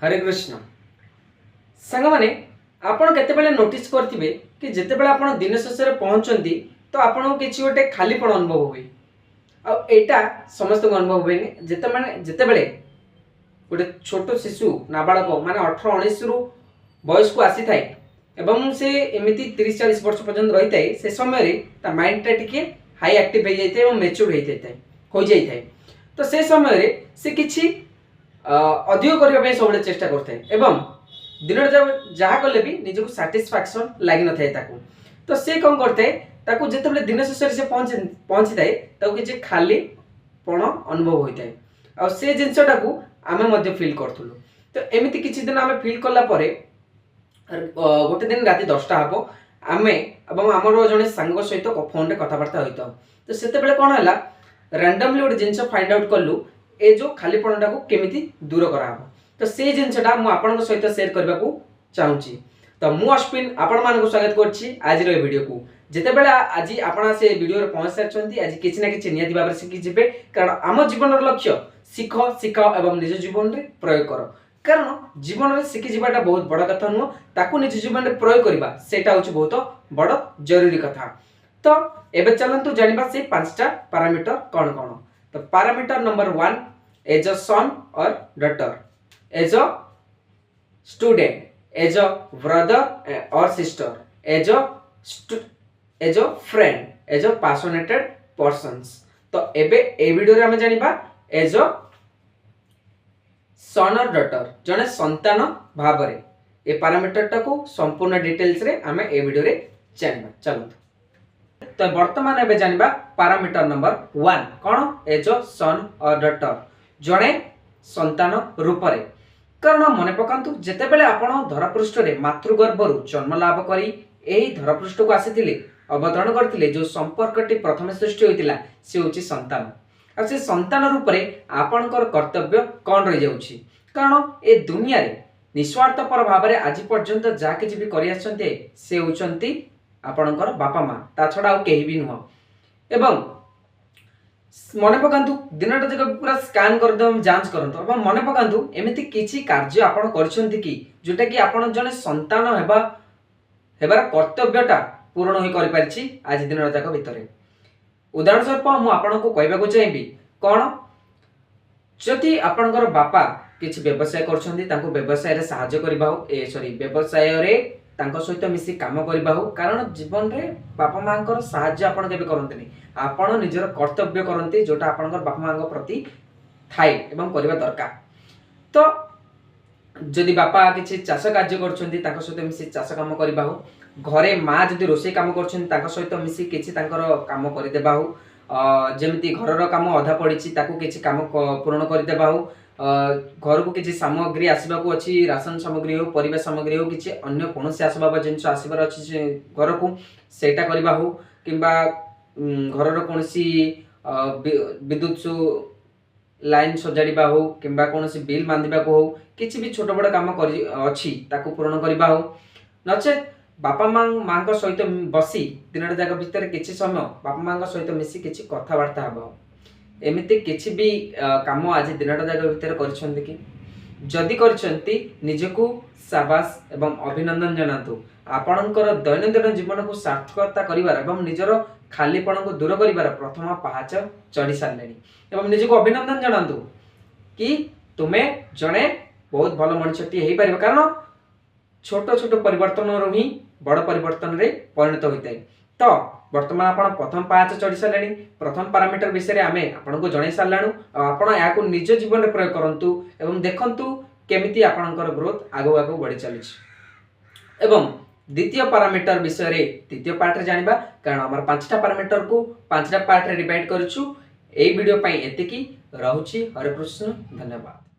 हरे कृष्ण सांग मैंने आपण केतेबेले नोटिस करथिबे कि जेतेबेले आपण दिन शेष रे पहुंचंती तो आपण किछि गोटे खालीपण अनुभव हुए आ एटा समस्त को अनुभव हुए जेतेबेले गोटे छोट शिशु नाबालक माने 18-19 रु बयस को आसी थाए एवं से एमिति 30-40 वर्ष पर्यंत रही थाए से समय रे ता माइंड टा टिके हाई एक्टिव हो जाइते एवं मैच्योर हो जाइते तो से समय रे से किछि अधिक करने सब चेष्टा करते दिन जहाँ कले भी निजक साटिस्फैक्शन लगी न था तो सी कौन करते जिते दिन शेष से पहुंची थाए कि खाली पण अनुभव होता है आ से जिनसा आम फिल करूँ तो एमती किसी दिन आम फिल कलापर गोटे दिन राति 10टा हम आम आमर जड़े सांग सहित फोन कथबार्ता होता तो से कौन है रैंडमली गोटे जिन फाइंड आउट कलु ए जो खालीपणटा को केमिति दूर कराहब तो से जिनसटा मु आपन सहित शेयर करबा को चाहूची तो मु अश्विन आपण मान को स्वागत करछि आज रो वीडियो को जेते बेला आज आपण से वीडियो रे पहुंच सारछंती आज किछि ना किछि नियति बाबर सिखि जिबे कारण आम जीवन रो लक्ष्य सिख सिखाओ एवं निज जीवन रे प्रयोग करो कारण जीवन रे सिखि जिबाटा बहुत बड़ कथा नुह ताकू निज जीवन रे प्रयोग करबा सेटा होछि बहुत बड़ जरूरी कथा तो एबे चलंतु जानिबा से पांचटा पैरामीटर कोन कोन तो parameter number 1 as a son और daughter as a student as a brother और sister as a friend as a passionated persons तो एबे ए वीडियो रे हम जानिबा एज अ सन और डॉटर जने संतान भाबरे ए पैरामीटर टाको संपूर्ण डिटेल्स रे हम ए वीडियो रे जानिबा चलो तो वर्तमान एबे जानिबा पैरामीटर नंबर 1 कोन एज अ सन और डॉटर जड़े संतान रूप रे कारण मन पकांतु जेते बेले आपण धरापृष्ठ रे मातृगर्भरु जन्म लाभ करी एही धरापृष्ठ को आसीथिले अवतरण करथिले जो संपर्कटी प्रथम सृष्टि होइतिला से होची संतान आ से संतान रूप रे आपणकर कर्तव्य कोन रहि जाउची कारण ए दुनिया रे निस्वार्थपर भाव रे आज पर्यंत जा कि भी करि आछन्ते से होचंती आपणकर बापा मां ता छडा आ केही भी नुह एवं मन पकांतु दिनटा जक पूरा स्कैन कर दम जांच करंतु अब मन पकांतु एमिति किछि कार्य आपण करछन्ति कि जोटा कि आपण जने संतान हेबार कर्तव्यटा पूर्ण होई करि पारछि आज दिनटा जक भितरे उदाहरण स्वरूप मु आपण को कहबा को चाहेबी कोन जति आपणकर बापा किछि व्यवसाय करछन्ति तांको व्यवसाय रे सहाय्य करबा हो ए सॉरी व्यवसाय रे तांको सहित मिसी काम करबा हो कारण जीवन रे बापा मांकर सहाय्य आपण केबे करंतनी आपण निजर कर्तव्य करंती जोटा आपणकर बापा मांग प्रति थाई एवं करबा दरकार तो जदि बापा किछि चाष कार्य करछन्ती तांको सहित मिसी चाष काम करबा हो घरे मां जदि रोसे काम करछन्ती तांको सहित मिसी किछि तांकर काम करि देबा हो जेमिति घरर काम अधा पड़िछि ताकू किछि काम पूर्ण करि देबा हो घर को किसी सामग्री आसवाक अच्छी राशन सामग्री हो परिबा सामग्री हो किसी अन्य कौन से आसबाब जिनस आसबार अच्छी घर को सेटा करबा हो किंबा घर कौन विद्युत लाइन सजाड़िबा हो किंबा कौन बिल बांधिबा को हो किसी भी छोट बड़ काम अच्छी ताकू पूर्ण करबा हो नचे बापा माँ सहित बसी दिन जाक भितर किसी समय बापा माँ सहित मिसी किसी कथबार्ता हम एमिति किछि भी काम आज दिनटा जाक भितर करछन्ति कि जदि करछन्ति निजको शाबाश एवं अभिनंदन जनातु आपणकर दैनंदिन जीवन को सार्थकता करिवार एवं निजर खालीपण को दूर करिवार प्रथम पहाच चढ़ी सारलेनी एवं निजको अभिनंदन जनातु कि तुमे जणे बहुत भल मनुष्यटी हेई परिबा कारण छोट छोट परिवर्तन रो ही बड़ परिवर्तन रे परिणत होइताय तो वर्तमान आपण प्रथम पाँच चढ़ी सारे प्रथम पैरामीटर विषय में आमे आपण को जणै सारलाणु आपण या को निज जीवन में प्रयोग करंतु एवं देखंतु केमिति आपणकर ग्रोथ आगो आगो बढ़ी चली एवं द्वितीय पैरामीटर विषय रे तृतीय पार्ट रे जानिबा कारण हमर पांचटा पैरामीटर को पांचटा पार्ट रे डिवाइड करछु एई वीडियो पई एतिकी रहउची हरे कृष्ण धन्यवाद।